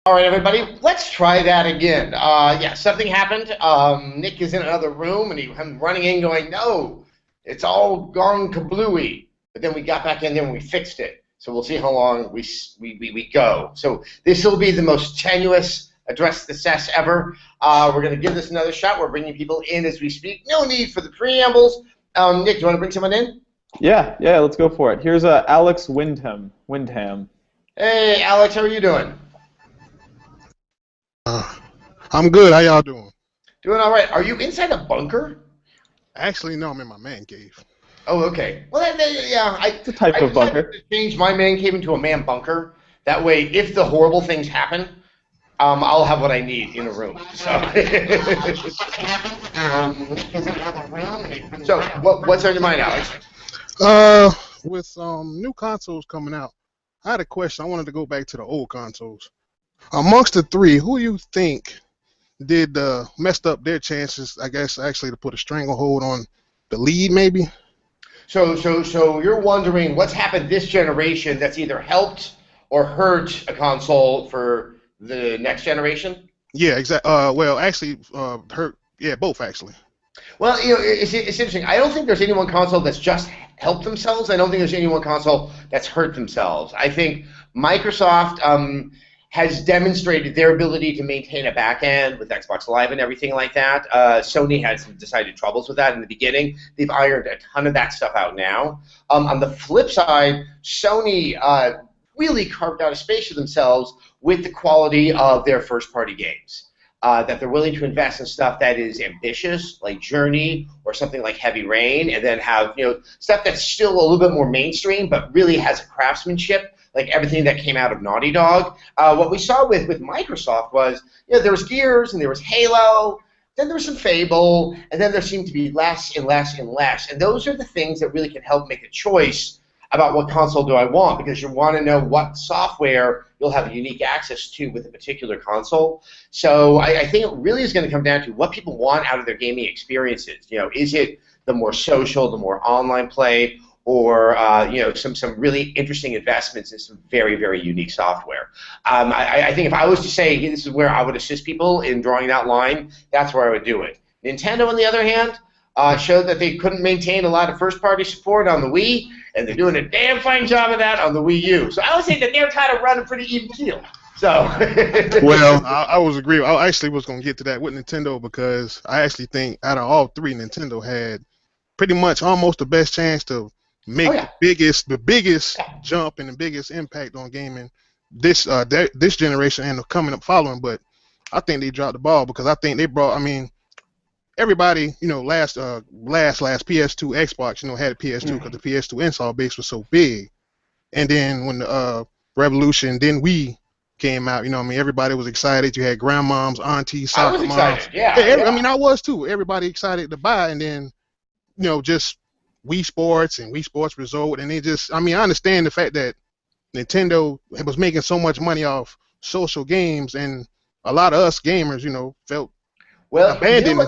All right, everybody, let's try that again. Yeah, something happened. Nick is in another room, and I'm running in going, no, it's all gone kablooey. But then we got back in there and we fixed it. So we'll see how long we go. So this will be the most tenuous address to Sess ever. We're going to give this another shot. We're bringing people in as we speak. No need for the preambles. Nick, do you want to bring someone in? Yeah, let's go for it. Here's Alex Windham. Hey, Alex, how are you doing? Uh, I'm good. How y'all doing? Doing all right. Are you inside a bunker? Actually, no, I'm in my man cave. Oh, okay. Well, yeah, It's a type I of bunker. decided to change my man cave into a man bunker. That way, if the horrible things happen, I'll have what I need in a room. So, so what's on your mind, Alex? With new consoles coming out, I had a question. I wanted to go back to the old consoles. Amongst the three, who do you think did messed up their chances? I guess actually to put a stranglehold on the lead, maybe. So you're wondering what's happened this generation that's either helped or hurt a console for the next generation? Yeah, exactly. Well, actually, hurt. Yeah, both actually. Well, it's interesting. I don't think there's any one console that's just helped themselves. I don't think there's any one console that's hurt themselves. I think Microsoft has demonstrated their ability to maintain a back end with Xbox Live and everything like that. Sony had some decided troubles with that in the beginning. They've ironed a ton of that stuff out now. On the flip side, Sony really carved out a space for themselves with the quality of their first-party games. That they're willing to invest in stuff that is ambitious, like Journey or something like Heavy Rain, and then have stuff that's still a little bit more mainstream, but really has a craftsmanship, like everything that came out of Naughty Dog. What we saw with Microsoft was, there was Gears and there was Halo, then there was some Fable, and then there seemed to be less and less and less. And those are the things that really can help make a choice about what console do I want, because you want to know what software you'll have unique access to with a particular console. So I think it really is going to come down to what people want out of their gaming experiences. Is it the more social, the more online play, or some really interesting investments in some very, very unique software. I think if I was to say, hey, this is where I would assist people in drawing that line, that's where I would do it. Nintendo, on the other hand, showed that they couldn't maintain a lot of first-party support on the Wii, and they're doing a damn fine job of that on the Wii U. So I would say that they're kind of running pretty even keel. So. Well, I was agree. I actually was going to get to that with Nintendo because I actually think out of all three, Nintendo had pretty much almost the best chance to make the biggest jump and the biggest impact on gaming this generation and the coming up following. But I think they dropped the ball because I think they brought. I mean, everybody, last PS2 Xbox, had a PS2 because the PS2 install base was so big. And then when the Revolution, then Wii came out, everybody was excited. You had grandmoms, aunties, soccer moms. I was excited, yeah. I mean, I was too. Everybody excited to buy, and then, just Wii Sports and Wii Sports Resort, and I understand the fact that Nintendo was making so much money off social games, and a lot of us gamers, felt abandoned.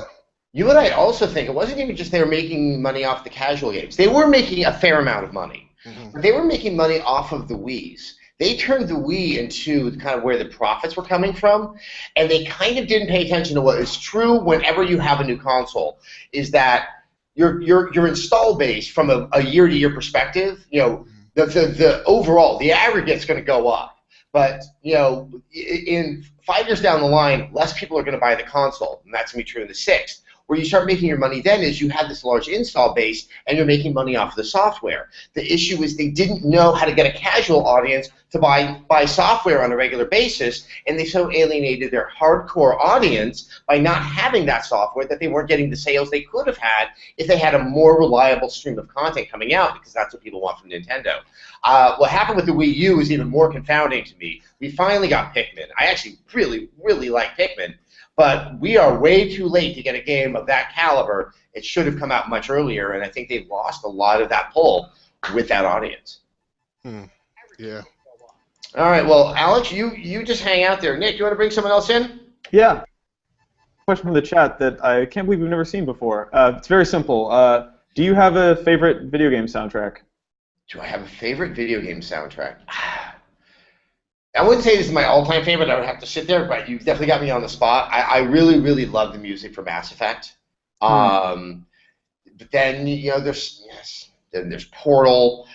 You and I also think it wasn't even just they were making money off the casual games. They were making a fair amount of money. Mm-hmm. They were making money off of the Wiis. They turned the Wii into kind of where the profits were coming from, and they kind of didn't pay attention to what is true whenever you have a new console, is that your install base from a year-to-year perspective, the overall, the aggregate's going to go up. But, in 5 years down the line, less people are going to buy the console, and that's going to be true in the sixth. Where you start making your money then is you have this large install base and you're making money off of the software. The issue is they didn't know how to get a casual audience to buy software on a regular basis, and they so alienated their hardcore audience by not having that software that they weren't getting the sales they could have had if they had a more reliable stream of content coming out, because that's what people want from Nintendo. What happened with the Wii U is even more confounding to me. We finally got Pikmin. I actually really, really like Pikmin. But we are way too late to get a game of that caliber. It should have come out much earlier, and I think they've lost a lot of that pull with that audience. Yeah. All right, well, Alex, you just hang out there. Nick, you want to bring someone else in? Yeah. Question from the chat that I can't believe we've never seen before. It's very simple. Do you have a favorite video game soundtrack? Do I have a favorite video game soundtrack? I wouldn't say this is my all-time favorite. I would have to sit there, but you definitely got me on the spot. I really, really love the music for Mass Effect. But then there's Portal.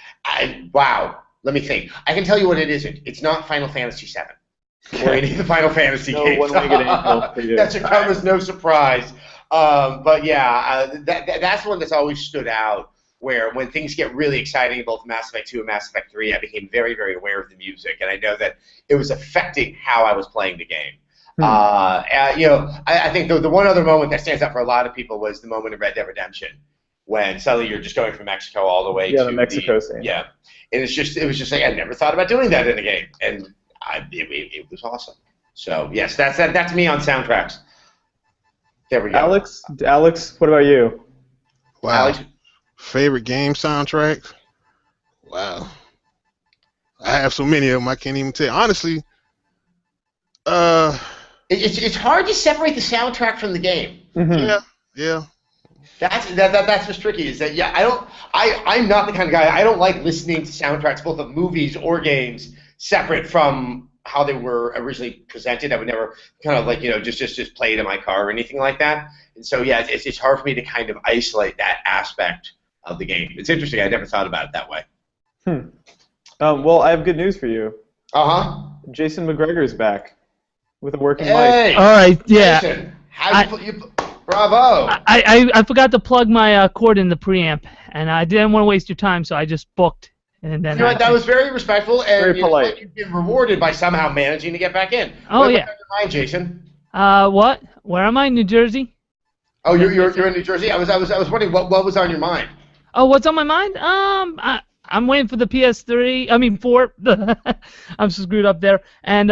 Wow. Let me think. I can tell you what it isn't. It's not Final Fantasy VII or any of the Final Fantasy games. That should come as no surprise. But yeah, that's the one that's always stood out. Where when things get really exciting, both Mass Effect 2 and Mass Effect 3, I became very, very aware of the music, and I know that it was affecting how I was playing the game. I think the one other moment that stands out for a lot of people was the moment in Red Dead Redemption, when suddenly you're just going from Mexico all the way to the Mexico scene. Yeah, and it was just like I never thought about doing that in a game, and it was awesome. So yes, that's me on soundtracks. There we go. Alex, what about you? Wow. Alex? Favorite game soundtrack? Wow. I have so many of them I can't even tell. Honestly, it's hard to separate the soundtrack from the game. Mm-hmm. Yeah. That's what's tricky. Is that I'm not the kind of guy. I don't like listening to soundtracks, both of movies or games, separate from how they were originally presented. I would never kind of just play it in my car or anything like that. And so it's hard for me to kind of isolate that aspect of the game. It's interesting. I never thought about it that way. Well, I have good news for you. Jason McGregor's back with a working mic. All right, yeah. Jason, bravo. I forgot to plug my cord in the preamp, and I didn't want to waste your time, so I just booked. And then that was very respectful, and very polite. You've been rewarded by somehow managing to get back in. Oh, yeah. What's on your mind, Jason? What? Where am I? New Jersey? Oh, you're in New Jersey. I was wondering what was on your mind. Oh, what's on my mind? I'm waiting for the PS3. I mean, 4. I'm so screwed up there. And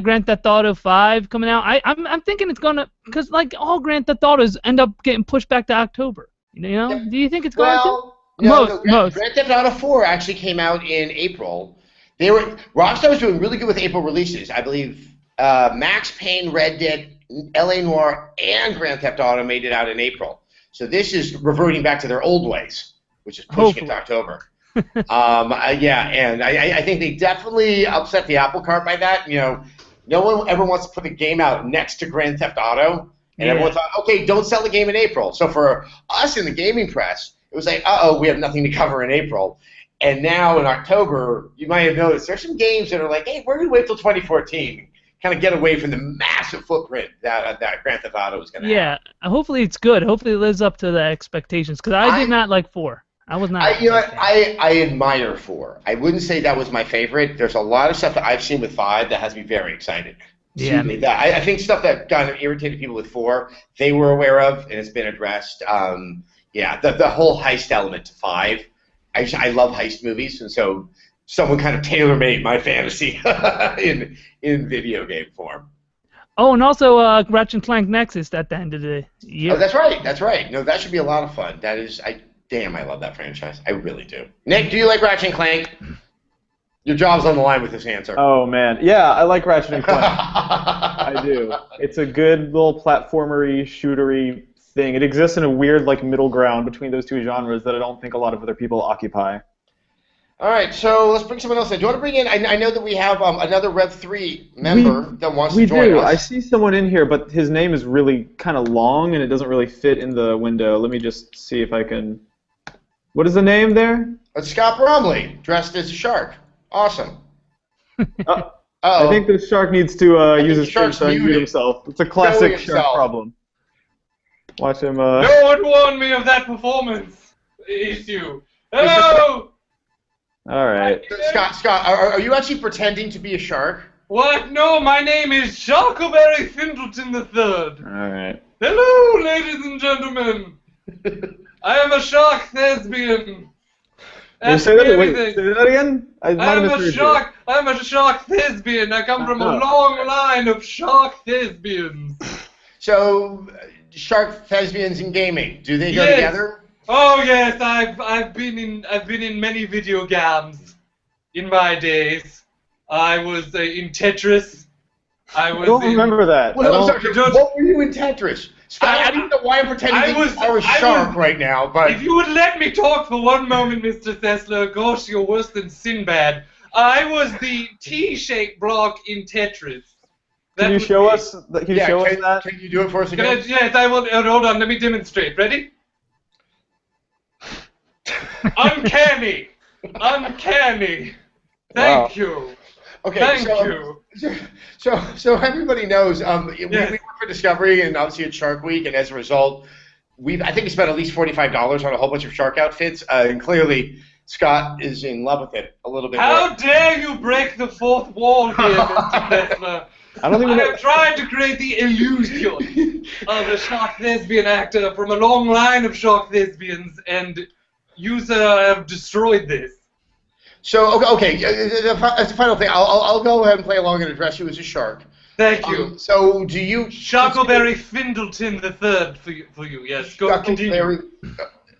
Grand Theft Auto 5 coming out. I'm thinking it's gonna, because like all Grand Theft Autos end up getting pushed back to October. You know? Yep. Do you think it's going to? Most. Grand Theft Auto 4 actually came out in April. Rockstar was doing really good with April releases. I believe Max Payne, Red Dead, L.A. Noire, and Grand Theft Auto made it out in April. So this is reverting back to their old ways, which is pushing it to October. And I think they definitely upset the apple cart by that. No one ever wants to put a game out next to Grand Theft Auto, and everyone thought, okay, don't sell the game in April. So for us in the gaming press, it was like, we have nothing to cover in April. And now in October, you might have noticed there's some games that are like, hey, we're going to wait till 2014, kind of get away from the massive footprint that Grand Theft Auto is going to have. Yeah, hopefully it's good. Hopefully it lives up to the expectations, because I did not like 4. I was not. I admire 4. I wouldn't say that was my favorite. There's a lot of stuff that I've seen with 5 that has me very excited. Yeah. I think stuff that kind of irritated people with 4, they were aware of, and it's been addressed. The whole heist element to 5. I love heist movies, and so someone kind of tailor-made my fantasy in video game form. Oh, and also Ratchet & Clank Nexus at the end of the year. Oh, that's right. No, that should be a lot of fun. I love that franchise. I really do. Nick, do you like Ratchet & Clank? Your job's on the line with this answer. Oh, man. Yeah, I like Ratchet & Clank. I do. It's a good little platformery, shootery thing. It exists in a weird middle ground between those two genres that I don't think a lot of other people occupy. All right, so let's bring someone else in. Do you want to bring in? I know that we have another Rev 3 member that wants to join us. I see someone in here, but his name is really kind of long, and it doesn't really fit in the window. Let me just see if I can... What is the name there? It's Scott Bromley, dressed as a shark. Awesome. I think the shark needs to use his face to unmute himself. It's a classic shark problem. Watch him. No one warned me of that performance issue. Hello! All right. Scott, are you actually pretending to be a shark? What? No, my name is Sharkleberry Findleton III. All right. Hello, ladies and gentlemen. I am a shark thespian. Say that again? I am a shark thespian. I come from a long line of shark thespians. So, shark thespians in gaming, do they go together? Oh yes, I've been in many video games in my days. I was in Tetris. I don't remember that. Well, I'm sorry, what were you in Tetris? Scott, I don't know why I'm pretending you are a shark right now, but... If you would let me talk for one moment, Mr. Thessler, gosh, you're worse than Sinbad. I was the T-shaped block in Tetris. Can you show us? Can you show us that? Can you do it for us again? Yes, I will. Hold on, let me demonstrate. Ready? Uncanny! Uncanny! Thank you. Okay, Thank you. So everybody knows we work for Discovery and obviously at Shark Week, and as a result, I think we spent at least $45 on a whole bunch of shark outfits, and clearly Scott is in love with it a little bit. How dare you break the fourth wall here, Mr. Kessler? I am trying to create the illusion of a shark thespian actor from a long line of shark thespians, and you, sir, have destroyed this. So, okay, the final thing, I'll go ahead and play along and address you as a shark. Thank you. So, do you... Sharkleberry Findleton III for you, yes. Go, continue.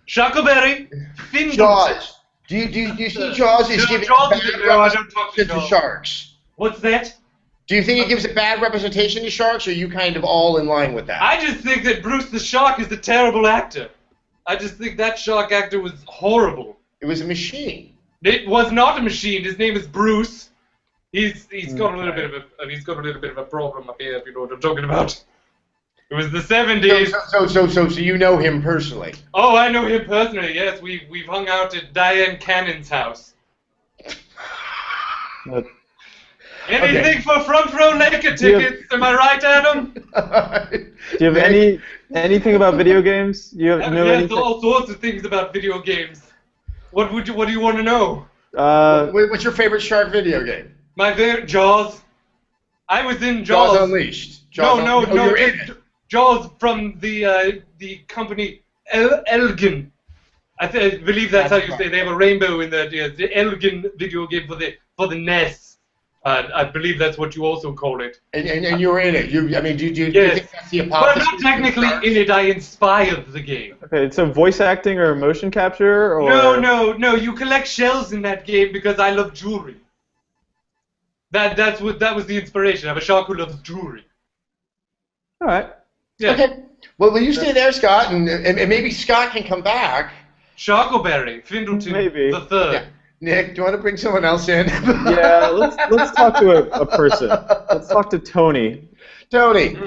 Sharkleberry Findleton. Jaws. Do you see Jaws is giving bad representation to sharks? What's that? Do you think it gives a bad representation to sharks, or are you kind of all in line with that? I just think that Bruce the Shark is a terrible actor. I just think that shark actor was horrible. It was a machine. It was not a machine. His name is Bruce. He's got a little bit of a problem up here, if you know what I'm talking about. It was the 70s. So you know him personally? Oh, I know him personally. Yes, we've hung out at Diane Cannon's house. Anything for front row naked tickets? Am I right, Adam? Do you have anything about video games? You have yes, all sorts of things about video games. What do you want to know? What's your favorite shark video game? My favorite Jaws. I was in Jaws. Jaws Unleashed. No. You're in it. Jaws from the company Elgin. I believe that's how you say. They have a rainbow in the Elgin video game for the NES. I believe that's what you also call it. And you were in it. Do you think that's the apotheosis? But I'm not technically in it. I inspired the game. Okay, so voice acting or motion capture or? No. You collect shells in that game because I love jewelry. That was the inspiration. I'm a shark who loves jewelry. All right. Yeah. Okay. Well, will you stay there, Scott, and maybe Scott can come back. Sharkleberry, Findleton the third. Yeah. Nick, do you want to bring someone else in? Yeah, let's talk to a person. Let's talk to Tony. Tony.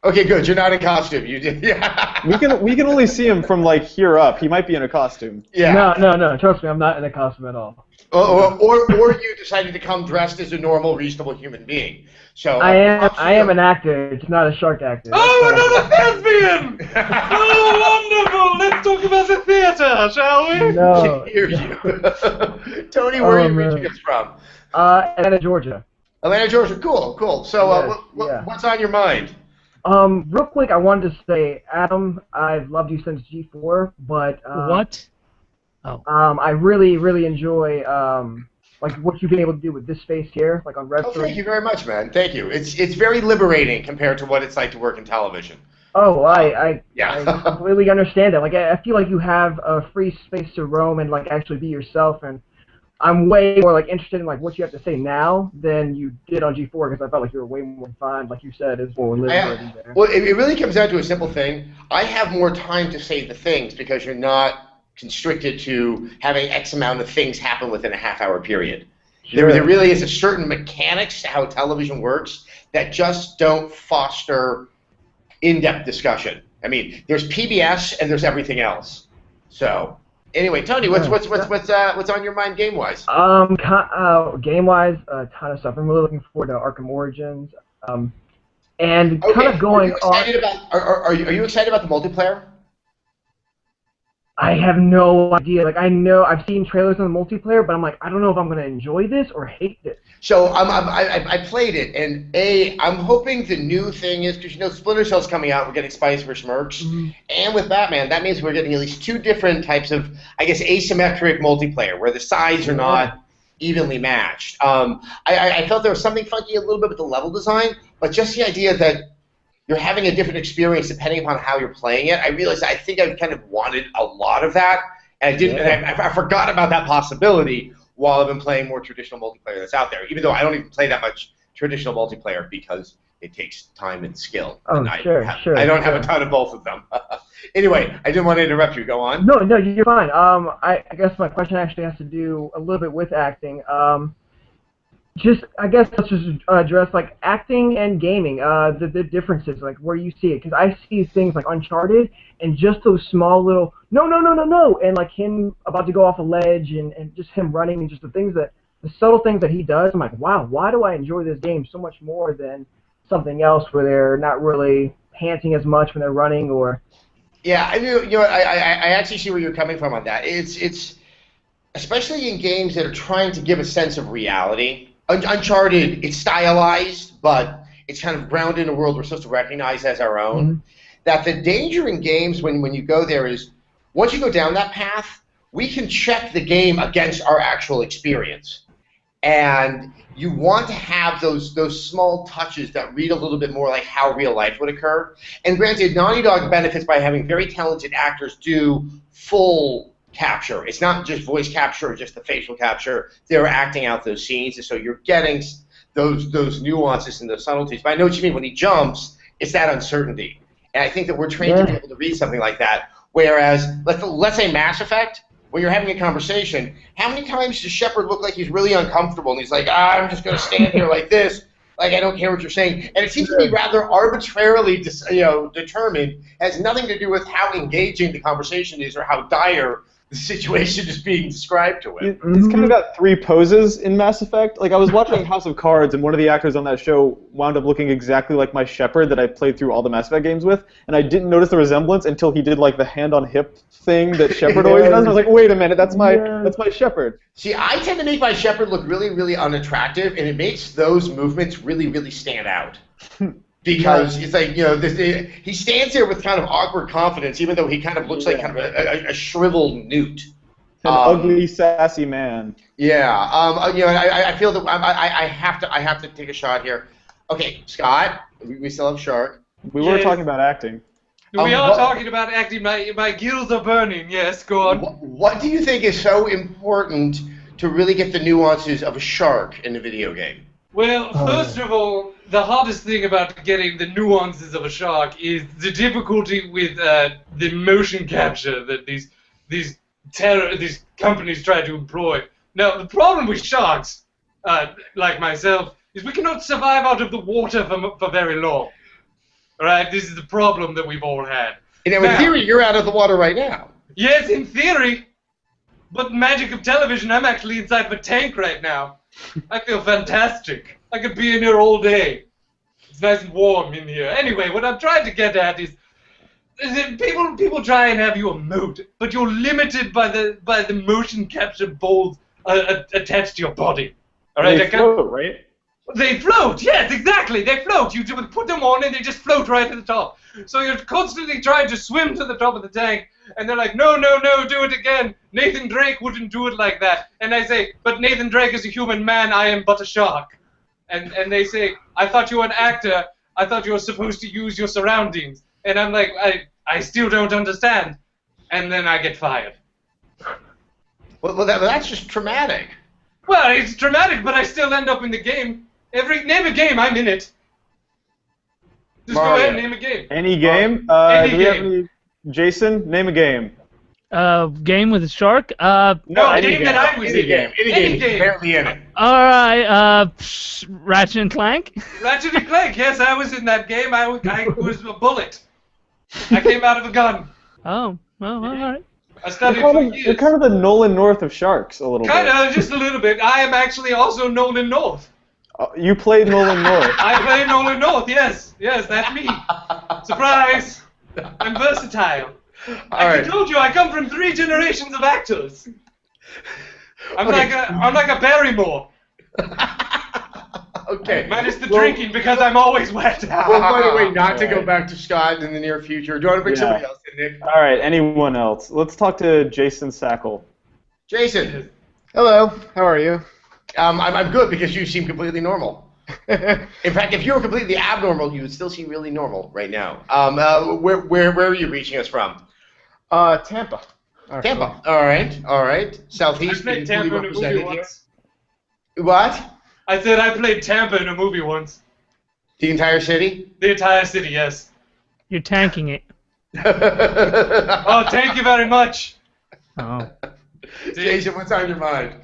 Okay, good. You're not in costume. You did. Yeah. We can only see him from like here up. He might be in a costume. Yeah. No. Trust me, I'm not in a costume at all. Or you decided to come dressed as a normal, reasonable human being. So I am an actor. It's not a shark actor. Oh, another thespian! Oh, wonderful! Let's talk about the theater, shall we? No. I can hear you. Tony, where are you reaching us from? Atlanta, Georgia. Atlanta, Georgia. Cool. So, what's on your mind? Real quick, I wanted to say, Adam, I've loved you since G4, but what? Oh. I really enjoy like what you've been able to do with this space here, like on Rev 3. Thank you very much, man. Thank you. It's very liberating compared to what it's like to work in television. Oh, I completely understand that. Like, I feel like you have a free space to roam and like actually be yourself, and I'm way more like interested in like what you have to say now than you did on G4 because I felt like you were way more refined, like you said, is more liberating there. Well, it really comes down to a simple thing. I have more time to say the things because you're not constricted to having X amount of things happen within a half-hour period. Sure. There really is a certain mechanics to how television works that just don't foster in-depth discussion. I mean, there's PBS and there's everything else. So, anyway, Tony, what's on your mind game-wise? Game-wise, a ton of stuff. I'm really looking forward to Arkham Origins. And kind of going on. Are you excited about the multiplayer? I have no idea. Like, I know I've seen trailers on the multiplayer, but I'm like, I don't know if I'm going to enjoy this or hate this. So I played it, and I'm hoping the new thing is, because Splinter Cell's coming out, we're getting Spice vs. Mercs, and with Batman, that means we're getting at least two different types of, I guess, asymmetric multiplayer, where the sides are not evenly matched. I felt there was something funky a little bit with the level design, but just the idea that you're having a different experience depending upon how you're playing it. I realized I think I kind of wanted a lot of that, and I didn't. And I forgot about that possibility while I've been playing more traditional multiplayer that's out there. Even though I don't even play that much traditional multiplayer because it takes time and skill. Oh, and I don't have a ton of both of them. Anyway, I didn't want to interrupt you. Go on. No, you're fine. I guess my question actually has to do a little bit with acting. just I guess let's just address like acting and gaming, the differences, like where you see it, because I see things like Uncharted and just those small little no, and like him about to go off a ledge and just him running and just the subtle things that he does. I'm like, wow, why do I enjoy this game so much more than something else where they're not really panting as much when they're running or. Yeah, I mean, I actually see where you're coming from on that. It's especially in games that are trying to give a sense of reality. Uncharted, it's stylized, but it's kind of grounded in a world we're supposed to recognize as our own. Mm-hmm. That the danger in games when you go there is, once you go down that path, we can check the game against our actual experience. And you want to have those small touches that read a little bit more like how real life would occur. And granted, Naughty Dog benefits by having very talented actors do full capture. It's not just voice capture or just the facial capture. They're acting out those scenes, and so you're getting those nuances and those subtleties. But I know what you mean. When he jumps, it's that uncertainty. And I think that we're trained to be able to read something like that. Whereas, let's say Mass Effect, when you're having a conversation, how many times does Shepard look like he's really uncomfortable and he's like, I'm just going to stand here like this, like I don't care what you're saying. And it seems to be rather arbitrarily determined. It has nothing to do with how engaging the conversation is or how dire the situation is being described to him. He's kind of got 3 poses in Mass Effect. Like, I was watching House of Cards, and one of the actors on that show wound up looking exactly like my Shepard that I played through all the Mass Effect games with, and I didn't notice the resemblance until he did, like, the hand-on-hip thing that Shepard always does. And I was like, wait a minute, that's my Shepard. See, I tend to make my Shepard look really, really unattractive, and it makes those movements really, really stand out. Because it's like, he stands there with kind of awkward confidence, even though he kind of looks like kind of a shriveled newt. An ugly, sassy man. Yeah. I feel that I have to take a shot here. Okay, Scott, we still have Shark. We were talking about acting. We are talking about acting. My gills are burning. Yes, go on. What do you think is so important to really get the nuances of a shark in a video game? Well, first of all, the hardest thing about getting the nuances of a shark is the difficulty with the motion capture that these companies try to employ. Now, the problem with sharks, like myself, is we cannot survive out of the water for very long. All right, this is the problem that we've all had. And in theory, you're out of the water right now. Yes, in theory. But magic of television, I'm actually inside of a tank right now. I feel fantastic. I could be in here all day. It's nice and warm in here. Anyway, what I'm trying to get at is that people try and have you emote, but you're limited by the motion capture balls attached to your body. All right, they float, right? They float. Yes, exactly. They float. You put them on and they just float right to the top. So you're constantly trying to swim to the top of the tank, and they're like, no, do it again. Nathan Drake wouldn't do it like that. And I say, but Nathan Drake is a human man. I am but a shark. And they say, I thought you were an actor. I thought you were supposed to use your surroundings. And I'm like, I still don't understand. And then I get fired. Well, that's just traumatic. Well, it's traumatic, but I still end up in the game. Name a game, I'm in it. Just Mario. Go ahead and name a game. Any game? Any do we have game. any? Jason, name a game. Game with a shark? No, game that I was in. Any game. Barely in it. Alright, Ratchet and Clank? Ratchet and Clank, yes, I was in that game. I was a bullet. I came out of a gun. Oh, well, alright. I studied for years. You're kind of the Nolan North of sharks, a little bit. Kind of, just a little bit. I am actually also Nolan North. You played Nolan North. I play Nolan North, yes. Yes, that's me. Surprise. I'm versatile. I told you, I come from 3 generations of actors. I'm like a Barrymore. Okay. Minus the drinking because I'm always wet. Well, by the way, not to go back to Scott in the near future. Do you want to bring somebody else in, Nick? All right, anyone else? Let's talk to Jason Sackle. Jason. Hello. How are you? I'm good because you seem completely normal. In fact, if you were completely abnormal, you would still seem really normal right now. Where are you reaching us from? Tampa. Actually. Tampa. All right. Southeast. I played Tampa in a movie once. What? I said I played Tampa in a movie once. The entire city? The entire city, yes. You're tanking it. Oh, thank you very much. Oh. Jason, what's on your mind?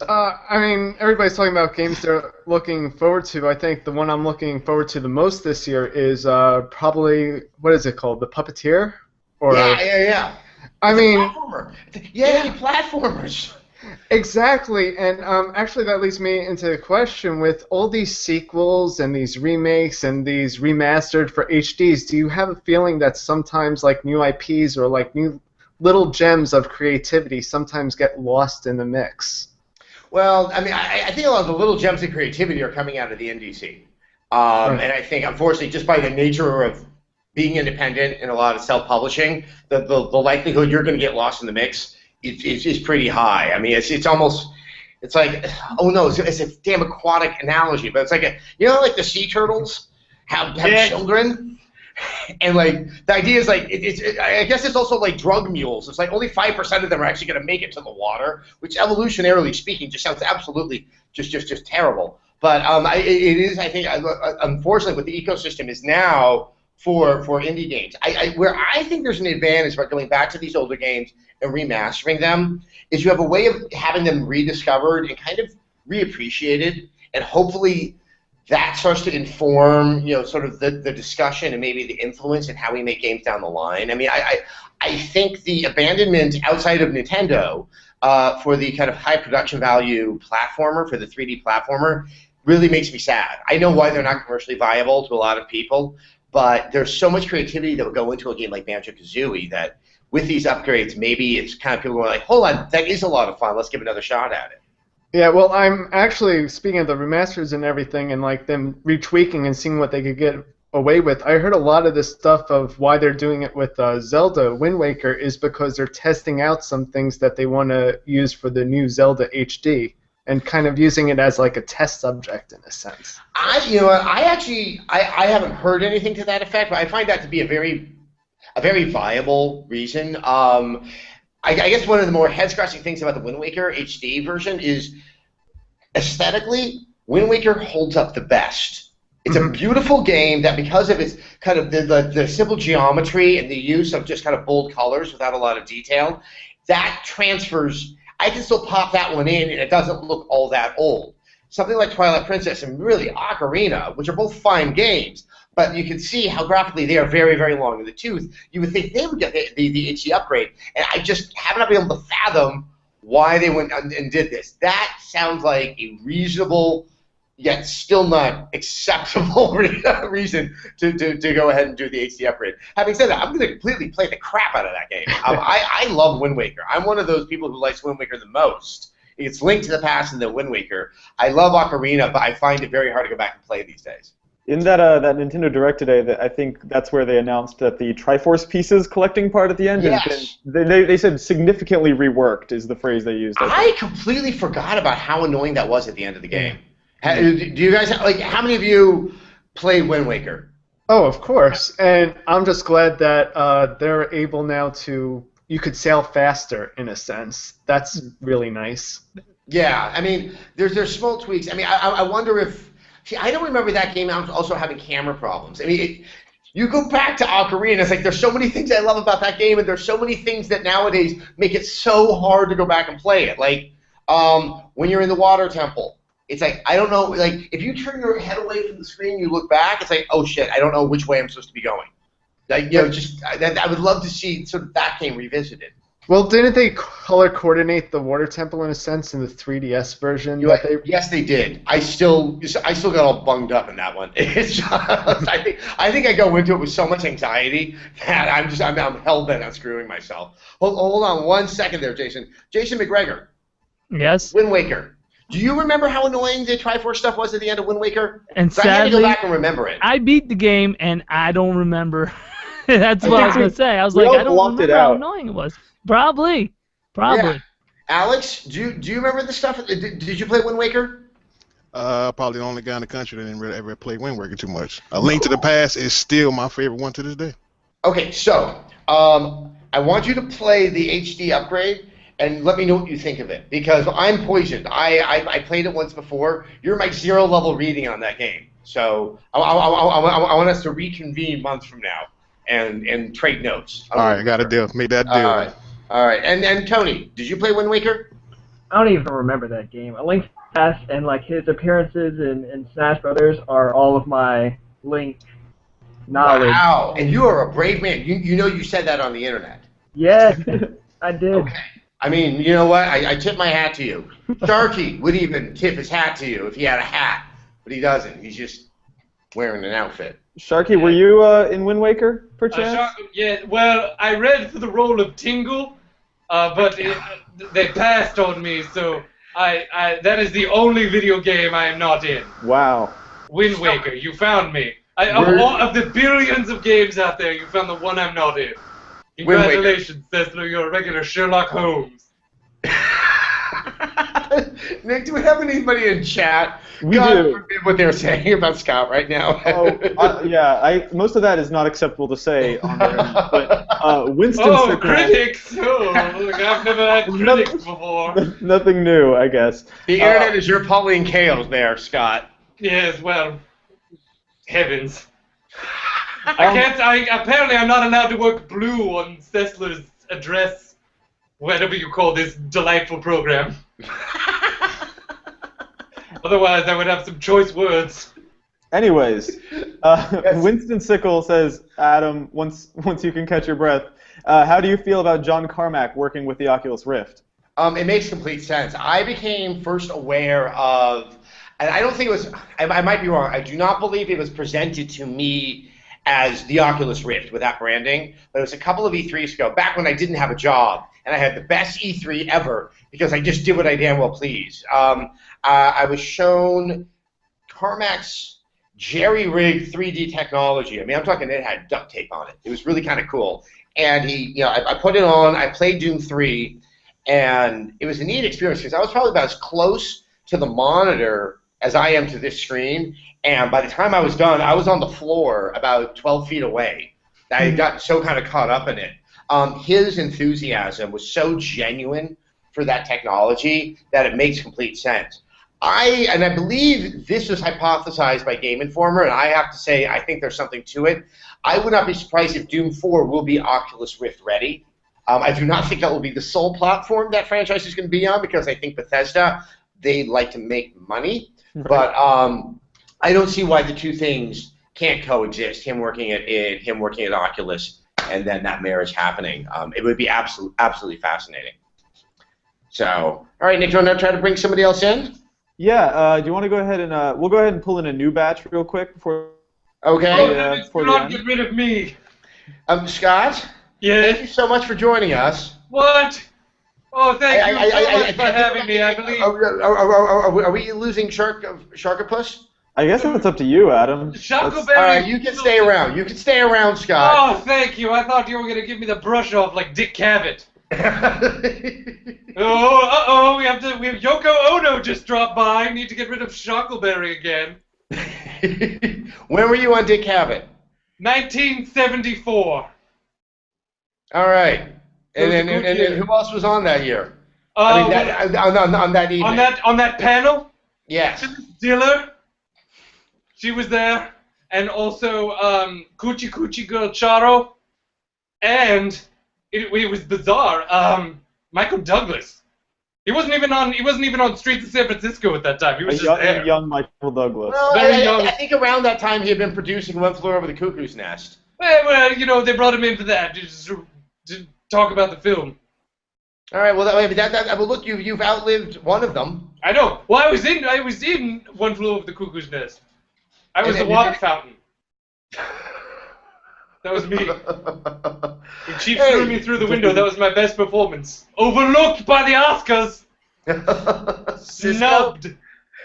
I mean, everybody's talking about games they're looking forward to. I think the one I'm looking forward to the most this year is probably, what is it called? The Puppeteer? Or, yeah. I mean, platformer. Yeah, platformers. Exactly, and actually that leads me into a question. With all these sequels and these remakes and these remastered for HDs, do you have a feeling that sometimes like new IPs or like new little gems of creativity sometimes get lost in the mix? Well, I mean, I think a lot of the little gems of creativity are coming out of the NDC. And I think, unfortunately, just by the nature of being independent and a lot of self-publishing, the likelihood you're going to get lost in the mix is pretty high. I mean, it's almost, it's like, oh no, it's a damn aquatic analogy, but it's like like the sea turtles have children, and like the idea is like I guess it's also like drug mules. It's like only 5% of them are actually going to make it to the water, which evolutionarily speaking just sounds absolutely just terrible. But it is, I think, unfortunately, what the ecosystem is now for indie games. Where I think there's an advantage about going back to these older games and remastering them is you have a way of having them rediscovered and kind of reappreciated, and hopefully that starts to inform sort of the discussion and maybe the influence in how we make games down the line. I mean, I think the abandonment outside of Nintendo for the kind of high production value platformer, for the 3D platformer, really makes me sad. I know why they're not commercially viable to a lot of people, but there's so much creativity that would go into a game like Banjo-Kazooie that with these upgrades, maybe it's kind of people going like, hold on, that is a lot of fun. Let's give another shot at it. Yeah, well, I'm actually, speaking of the remasters and everything and like them retweaking and seeing what they could get away with, I heard a lot of this stuff of why they're doing it with Zelda Wind Waker is because they're testing out some things that they want to use for the new Zelda HD and kind of using it as like a test subject in a sense. I haven't heard anything to that effect, but I find that to be a very viable reason. I guess one of the more head-scratching things about the Wind Waker HD version is aesthetically, Wind Waker holds up the best. It's a beautiful game that, because of its kind of the simple geometry and the use of just kind of bold colors without a lot of detail, that transfers. I can still pop that one in, and it doesn't look all that old. Something like Twilight Princess and really Ocarina, which are both fine games, but you can see how graphically they are very, very long in the tooth. You would think they would get the HD upgrade, and I just have not been able to fathom why they went and did this. That sounds like a reasonable, yet still not acceptable reason to go ahead and do the HD upgrade. Having said that, I'm going to completely play the crap out of that game. I love Wind Waker. I'm one of those people who likes Wind Waker the most. It's Link to the Past and the Wind Waker. I love Ocarina, but I find it very hard to go back and play these days. In that Nintendo Direct today, I think that's where they announced that the Triforce Pieces collecting part at the end has been, they said significantly reworked is the phrase they used. I completely forgot about how annoying that was at the end of the game. Do you guys, like, how many of you played Wind Waker? Oh, of course. And I'm just glad that they're able now to, you could sail faster in a sense. That's really nice. Yeah, I mean, there's small tweaks. I mean, I wonder if, see, I don't remember that game also having camera problems. I mean, you go back to Ocarina, it's like there's so many things I love about that game, and there's so many things that nowadays make it so hard to go back and play it. Like, when you're in the water temple, it's like, I don't know, like, if you turn your head away from the screen, you look back, it's like, oh shit, I don't know which way I'm supposed to be going. Like, I would love to see sort of that game revisited. Well, didn't they color coordinate the water temple in a sense in the 3DS version? Yes, they did. I still got all bunged up in that one. It's just, I think I go into it with so much anxiety that I'm hell bent on screwing myself. Hold on 1 second there, Jason. Jason McGregor. Yes. Wind Waker. Do you remember how annoying the Triforce stuff was at the end of Wind Waker? And sadly, I had to go back and remember it. I beat the game and I don't remember. That's what I was gonna say. I was like, I don't remember how annoying it was. Probably. Yeah. Alex, do you remember the stuff? Did you play Wind Waker? Probably the only guy in the country that didn't really ever play Wind Waker too much. A Link to the Past is still my favorite one to this day. Okay, so I want you to play the HD upgrade and let me know what you think of it, because I'm poisoned. I played it once before. You're my 0 level reading on that game, so I want us to reconvene months from now and trade notes. All right, got a deal. Make that deal. All right. And Tony, did you play Wind Waker? I don't even remember that game. A Link Pass and like his appearances in Smash Brothers are all of my Link knowledge. Wow, and you are a brave man. You know you said that on the internet. Yes, I did. Okay. I mean, you know what? I tip my hat to you. Sharky would even tip his hat to you if he had a hat, but he doesn't. He's just wearing an outfit. Sharky, were you in Wind Waker, perchance? Yeah, well, I read for the role of Tingle, but they passed on me, so that is the only video game I am not in. Wow. Wind Waker, you found me. Of the billions of games out there, you found the one I'm not in. Congratulations, Cessler, you're a regular Sherlock Holmes. Nick, do we have anybody in chat? We God do. forbid what they're saying about Scott right now. Yeah, most of that is not acceptable to say on there. But Winston Sickle, critics! Oh, look, I've never had critics before. Nothing new, I guess. The internet is your Pauline Kael there, Scott. Yes, well, heavens. Apparently I'm not allowed to work blue on Cessler's address, whatever you call this delightful program. Otherwise, I would have some choice words. Anyways, Winston Sickle says, Adam, once you can catch your breath, how do you feel about John Carmack working with the Oculus Rift? It makes complete sense. I became first aware of, and I don't think it was, I might be wrong, I do not believe it was presented to me as the Oculus Rift with that branding, but it was a couple of E3s ago, back when I didn't have a job, and I had the best E3 ever because I just did what I damn well pleased. I was shown Carmack's jerry-rigged 3D technology. I mean, I'm talking it had duct tape on it. It was really kind of cool. And I put it on, I played Doom 3, and it was a neat experience because I was probably about as close to the monitor as I am to this screen, and by the time I was done, I was on the floor about 12 feet away. I got so kind of caught up in it. His enthusiasm was so genuine for that technology that it makes complete sense. I believe this was hypothesized by Game Informer, and I have to say I think there's something to it. I would not be surprised if Doom 4 will be Oculus Rift ready. I do not think that will be the sole platform that franchise is going to be on because I think Bethesda, they like to make money. But I don't see why the two things can't coexist. Him working at id, him working at Oculus, and then that marriage happening. It would be absolutely fascinating. So, all right, Nick, do you want to try to bring somebody else in? Yeah. Do you want to go ahead and we'll go ahead and pull in a new batch real quick before. Okay. Do not get rid of me. Scott. Yes. Thank you so much for joining us. What? Oh, thank you so much for having me, I believe. Are we losing Sharkopus? I guess that's up to you, Adam. Shuckleberry. All right, you can stay around. You can stay around, Scott. Oh, thank you. I thought you were going to give me the brush off like Dick Cavett. We have Yoko Ono just dropped by. Need to get rid of Shuckleberry again. When were you on Dick Cavett? 1974. All right. And who else was on that year? On that evening. On that panel? Yes. Diller. She was there. And also Coochie Coochie Girl Charo. And it was bizarre. Michael Douglas. He wasn't even on streets of San Francisco at that time. He was just there. Young Michael Douglas. Well, Very young. I think around that time he had been producing One Flew Over the Cuckoo's Nest. Well, they brought him in for that. Just to talk about the film. All right. Well, look, you've outlived one of them. I know. Well, I was in One Flew Over the Cuckoo's Nest. I was the water fountain. That was me. When Chief threw me through the window, that was my best performance. Overlooked by the Oscars. Snubbed.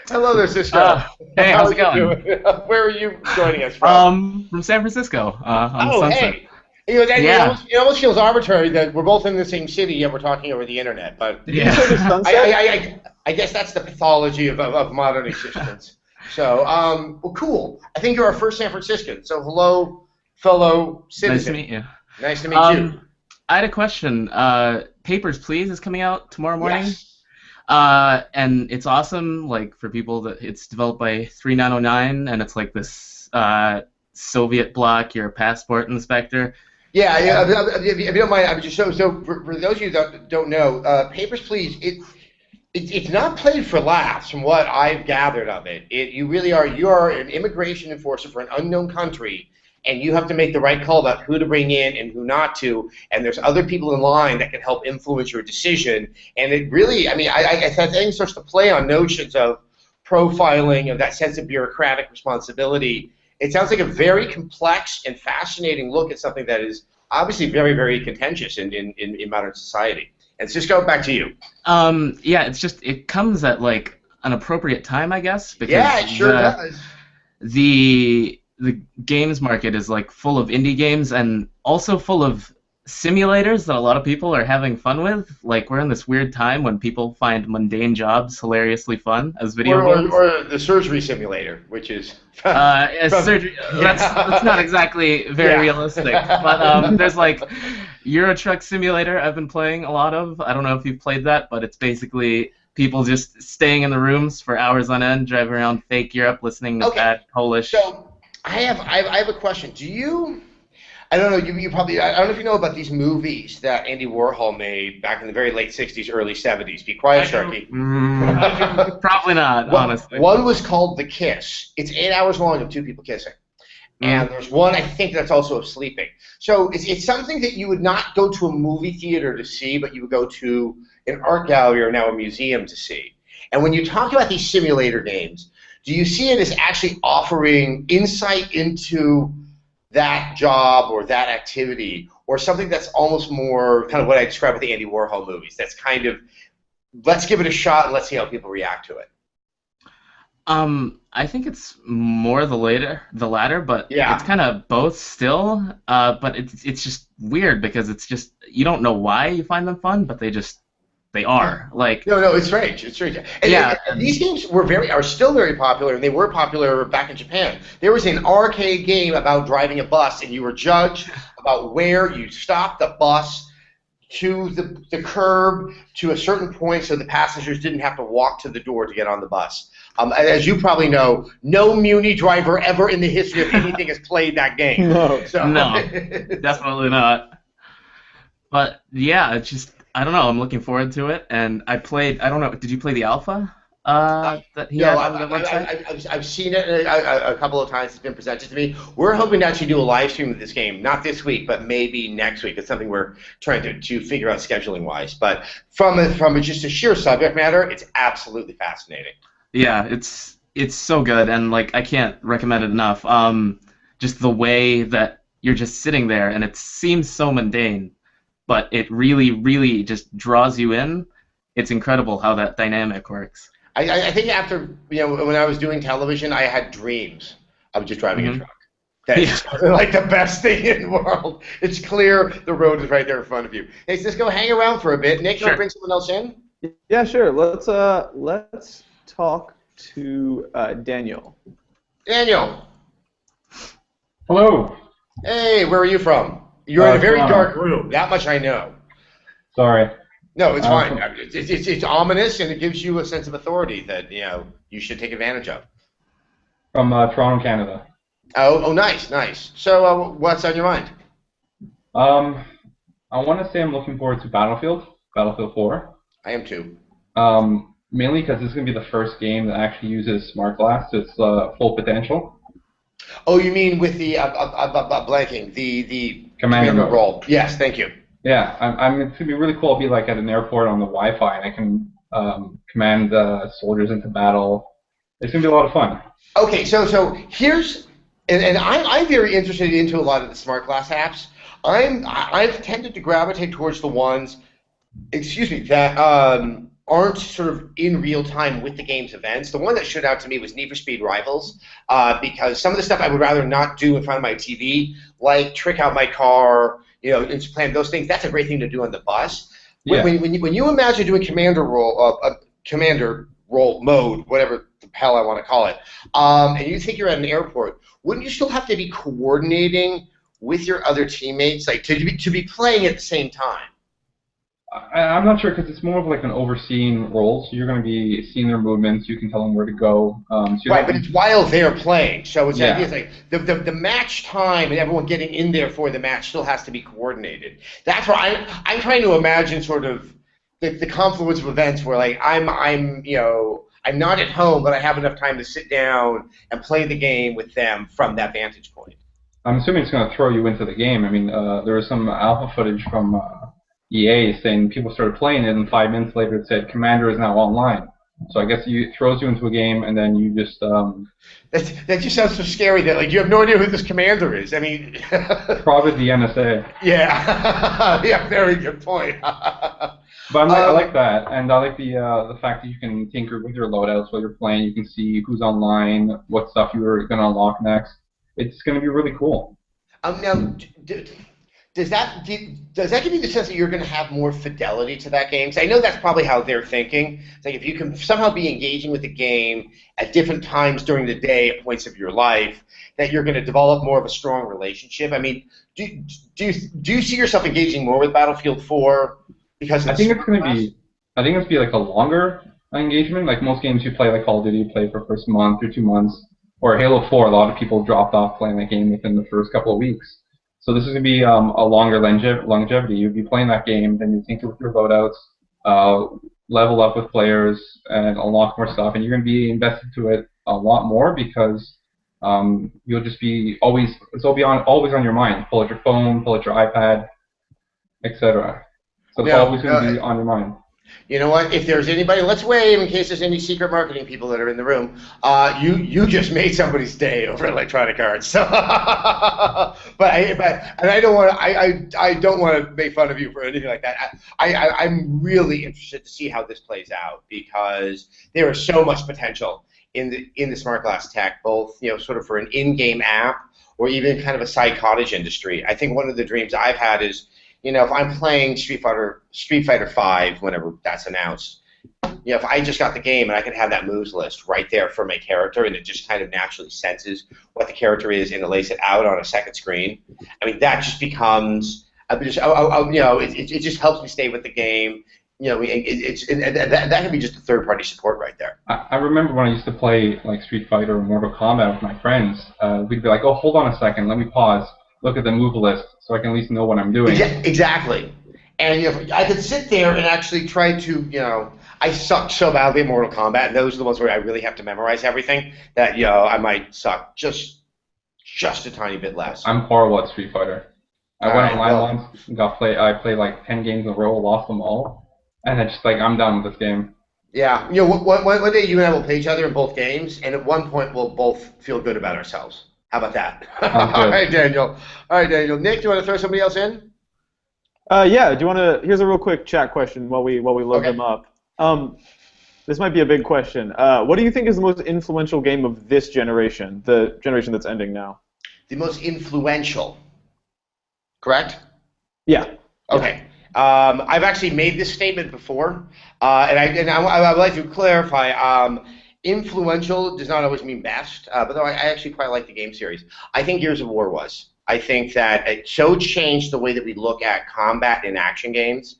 Hello there, Cisco. Hey, how's it going? Where are you joining us from? From San Francisco, on Sunset. Hey. It almost feels arbitrary that we're both in the same city, yet we're talking over the internet. But Yeah. I guess that's the pathology of modern existence. So, well, cool. I think you're our first San Franciscan. So, hello, fellow citizen. Nice to meet you. Nice to meet you. I had a question. Papers, Please is coming out tomorrow morning. Yes. And it's awesome, like, for people that it's developed by 3909, and it's like this Soviet bloc, you're a passport inspector. Yeah, if you don't mind, I was just so for those of you that don't know, Papers, Please, It's not played for laughs, from what I've gathered of it. You are an immigration enforcer for an unknown country, and you have to make the right call about who to bring in and who not to. And there's other people in line that can help influence your decision. And it really, I mean, I think it starts to play on notions of profiling, of that sense of bureaucratic responsibility. It sounds like a very complex and fascinating look at something that is obviously very, very contentious in modern society. And Cisco, back to you. Yeah, it comes at like an appropriate time, I guess, because yeah, it sure does. The games market is like full of indie games and also full of simulators that a lot of people are having fun with. Like, we're in this weird time when people find mundane jobs hilariously fun as video games. Or the surgery simulator, which is surgery. That's not exactly very realistic. But there's like Euro Truck Simulator I've been playing a lot of. I don't know if you've played that, but it's basically people just staying in the rooms for hours on end, driving around fake Europe, listening to bad Polish. So I have a question. Do you? I don't know. You probably. I don't know if you know about these movies that Andy Warhol made back in the very late '60s, early '70s. Be quiet, Sharky. Probably not, honestly. One was called The Kiss. It's 8 hours long of two people kissing. And there's one, I think, that's also of sleeping. So it's something that you would not go to a movie theater to see, but you would go to an art gallery or now a museum to see. And when you talk about these simulator games, do you see it as actually offering insight into that job or that activity, or something that's almost more kind of what I describe with the Andy Warhol movies? That's kind of, let's give it a shot and let's see how people react to it. I think it's more the latter, but it's kind of both still. But it's just weird because it's just, you don't know why you find them fun, but they are. Like, no, it's strange. It's strange. And these games are still very popular, and they were popular back in Japan. There was an arcade game about driving a bus, and you were judged about where you stopped the bus to the curb to a certain point, so the passengers didn't have to walk to the door to get on the bus. As you probably know, no Muni driver ever in the history of anything has played that game. No, definitely not. But yeah, it's just, I don't know. I'm looking forward to it, and I don't know. Did you play the alpha that he had on the website? I've seen it a couple of times. It's been presented to me. We're hoping to actually do a live stream of this game, not this week, but maybe next week. It's something we're trying to figure out scheduling wise. But from just a sheer subject matter, it's absolutely fascinating. Yeah, it's so good, and like I can't recommend it enough. Just the way that you're just sitting there, and it seems so mundane, but it really, really just draws you in. It's incredible how that dynamic works. I think after, when I was doing television, I had dreams of just driving a truck. That's like the best thing in the world. It's clear the road is right there in front of you. Hey, let's go hang around for a bit. Nick, you want to bring someone else in? Yeah, sure. Let's talk to Daniel. Daniel. Hello. Hey, where are you from? You're in a very dark room. That much I know. Sorry. No, it's fine. It's ominous, and it gives you a sense of authority that you should take advantage of. From Toronto, Canada. Oh, nice. So, what's on your mind? I want to say I'm looking forward to Battlefield 4. I am too. Mainly because this is going to be the first game that actually uses Smart Glass to its full potential. Oh, you mean with the blanking, the Commander role? Yes, thank you. Yeah, it's going to be really cool. I'll be like at an airport on the Wi-Fi, and I can command soldiers into battle. It's going to be a lot of fun. Okay, so here's, and I'm very interested into a lot of the Smart Glass apps. I've tended to gravitate towards the ones, that aren't sort of in real time with the game's events. The one that stood out to me was Need for Speed Rivals, because some of the stuff I would rather not do in front of my TV, like trick out my car, and plan those things. That's a great thing to do on the bus. Yeah. When you imagine doing commander role mode, whatever the hell I want to call it, and you think you're at an airport, wouldn't you still have to be coordinating with your other teammates, like to be playing at the same time? I'm not sure, because it's more of like an overseeing role, so you're going to be seeing their movements. You can tell them where to go. Right, but it's while they're playing. So it's the idea is like the match time and everyone getting in there for the match still has to be coordinated. That's where I'm trying to imagine sort of the confluence of events where like I'm you know I'm not at home, but I have enough time to sit down and play the game with them from that vantage point. I'm assuming it's going to throw you into the game. I mean, there was some alpha footage from EA saying people started playing it, and 5 minutes later it said Commander is now online. So I guess it throws you into a game, and then you just. That just sounds so scary that like you have no idea who this commander is. I mean. Probably the NSA. Yeah. Yeah. Very good point. But I like that, and I like the fact that you can tinker with your loadouts while you're playing. You can see who's online, what stuff you're going to unlock next. It's going to be really cool. Now, does that give you the sense that you're going to have more fidelity to that game? 'Cause I know that's probably how they're thinking. It's like if you can somehow be engaging with the game at different times during the day at points of your life, that you're going to develop more of a strong relationship. I mean, do you see yourself engaging more with Battlefield 4 because I think it's going to be like a longer engagement. Like most games you play, like Call of Duty, you play for the first month or 2 months. Or Halo 4, a lot of people dropped off playing that game within the first couple of weeks. So this is going to be a longer longevity. You'd be playing that game, then you tinker with your loadouts, level up with players, and unlock more stuff. And you're going to be invested to it a lot more because you'll just be always on your mind. Pull out your phone, pull out your iPad, etc. So it's always going to be on your mind. You know what? If there's anybody, let's wave in case there's any secret marketing people that are in the room. You just made somebody's day over Electronic Arts. So, I don't want to make fun of you for anything like that. I'm really interested to see how this plays out because there is so much potential in the smart glass tech, both sort of for an in-game app or even kind of a side cottage industry. I think one of the dreams I've had is, if I'm playing Street Fighter V, whenever that's announced, if I just got the game and I could have that moves list right there for my character, and it just kind of naturally senses what the character is and it lays it out on a second screen. I mean, that just becomes, it just helps me stay with the game. That can be just a third-party support right there. I remember when I used to play like Street Fighter or Mortal Kombat with my friends, we'd be like, oh, hold on a second, let me pause. Look at the move list so I can at least know what I'm doing. Exactly. And I could sit there and actually try to, I suck so badly at Mortal Kombat, and those are the ones where I really have to memorize everything that, I might suck just a tiny bit less. I'm horrible at Street Fighter. I went online once, I played like 10 games in a row, lost them all, and it's just like, I'm done with this game. Yeah. One day you and I will play each other in both games, and at one point we'll both feel good about ourselves. How about that? All right, Daniel. Nick, do you want to throw somebody else in? Yeah. Do you want to? Here's a real quick chat question while we load them up. This might be a big question. What do you think is the most influential game of this generation, the generation that's ending now? The most influential. Correct? Yeah. Okay. I've actually made this statement before, and I would like to clarify. Influential does not always mean best, but though I actually quite like the game series. I think Gears of War was. I think that it so changed the way that we look at combat in action games.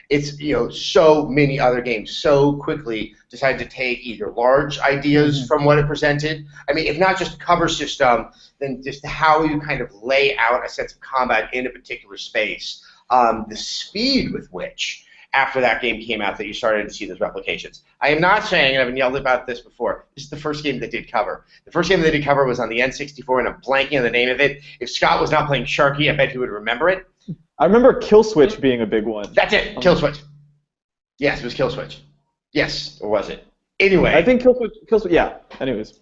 It's so many other games so quickly decided to take either large ideas from what it presented. I mean, if not just cover system, then just how you kind of lay out a sense of combat in a particular space. The speed with which, after that game came out, that you started to see those replications. I am not saying, and I've been yelled about this before, this is the first game that did cover. The first game that did cover was on the N64, and I'm blanking on the name of it. If Scott was not playing Sharky, I bet he would remember it. I remember Kill Switch being a big one. That's it, Kill Switch. Yes, it was Kill Switch. Yes, or was it? Anyway. I think Kill Switch, yeah. Anyways.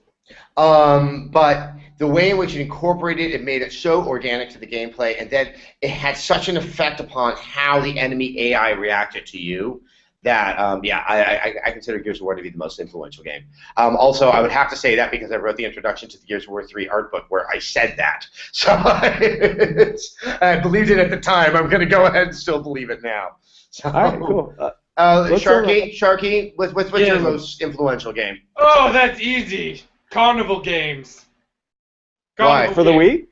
But the way in which it incorporated it made it so organic to the gameplay, and then it had such an effect upon how the enemy AI reacted to you that, I consider Gears of War to be the most influential game. Also, I would have to say that because I wrote the introduction to the Gears of War 3 art book where I said that. So I believed it at the time. I'm going to go ahead and still believe it now. So, all right, cool. Sharky, what's your most influential game? Oh, that's easy. Carnival Games. Why? For the Wii?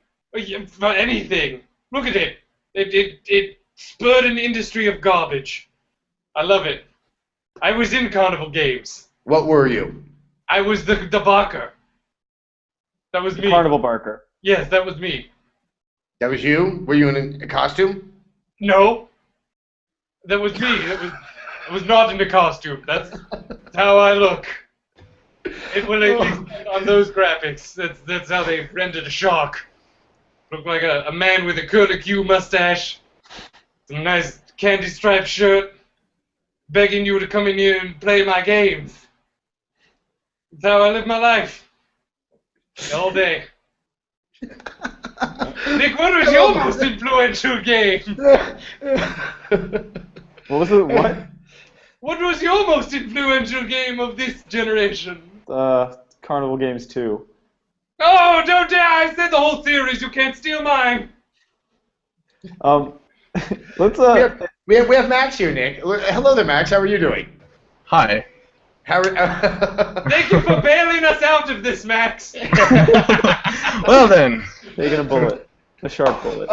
For anything. Look at it. It spurred an industry of garbage. I love it. I was in Carnival Games. What were you? I was the barker. That was me. Carnival barker. Yes, that was me. That was you? Were you in a costume? No. That was me. It was not in a costume. That's how I look. Well, at least on those graphics, that's how they rendered a shark. Look like a man with a curlicue mustache, some nice candy striped shirt, begging you to come in here and play my games. That's how I live my life. All day. Nick, what was your most influential game? What was it? What? What was your most influential game of this generation? Carnival Games 2. Oh, don't dare! I said the whole series. You can't steal mine. Let's We have Max here, Nick. Hello there, Max. How are you doing? Hi. Thank you for bailing us out of this, Max. Well then. taking a bullet, a sharp bullet.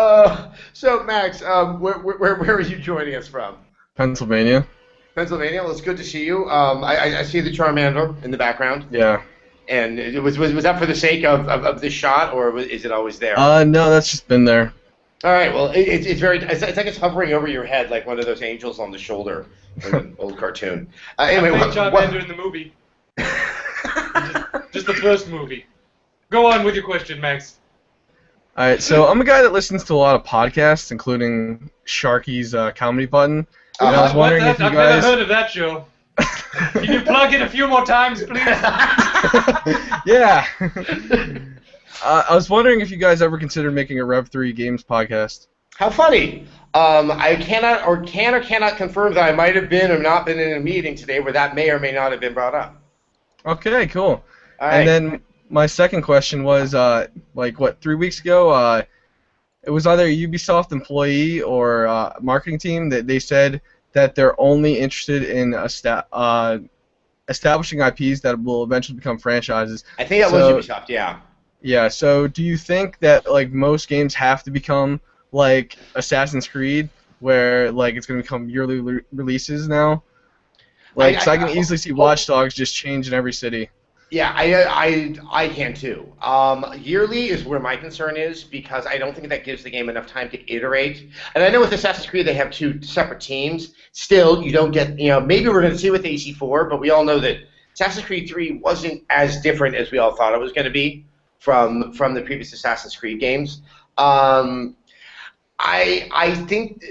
So Max, where are you joining us from? Pennsylvania. Pennsylvania. Well, it's good to see you. I see the Charmander in the background. Yeah. And was that for the sake of this shot, or is it always there? No, that's just been there. All right. Well, it's like it's hovering over your head like one of those angels on the shoulder in an old cartoon. Anyway, I played Charmander in the movie. just the first movie. Go on with your question, Max. All right. So I'm a guy that listens to a lot of podcasts, including Sharky's Comedy Button. And I was wondering if you I've guys. never heard of that show. Can you plug it a few more times, please? Yeah. I was wondering if you guys ever considered making a Rev 3 Games podcast. How funny. I cannot confirm that I might have been or not been in a meeting today where that may or may not have been brought up. Okay, cool. All right. And then my second question was, 3 weeks ago, it was either a Ubisoft employee or marketing team that they said that they're only interested in establishing IPs that will eventually become franchises. I think that was Ubisoft, yeah. Yeah, so do you think that most games have to become like Assassin's Creed, where it's going to become yearly releases now? I can easily see Watch Dogs just change in every city. Yeah, I can too. Yearly is where my concern is because I don't think that gives the game enough time to iterate. And I know with Assassin's Creed they have two separate teams. Still, you don't get, maybe we're going to see with AC4, but we all know that Assassin's Creed 3 wasn't as different as we all thought it was going to be from the previous Assassin's Creed games. I think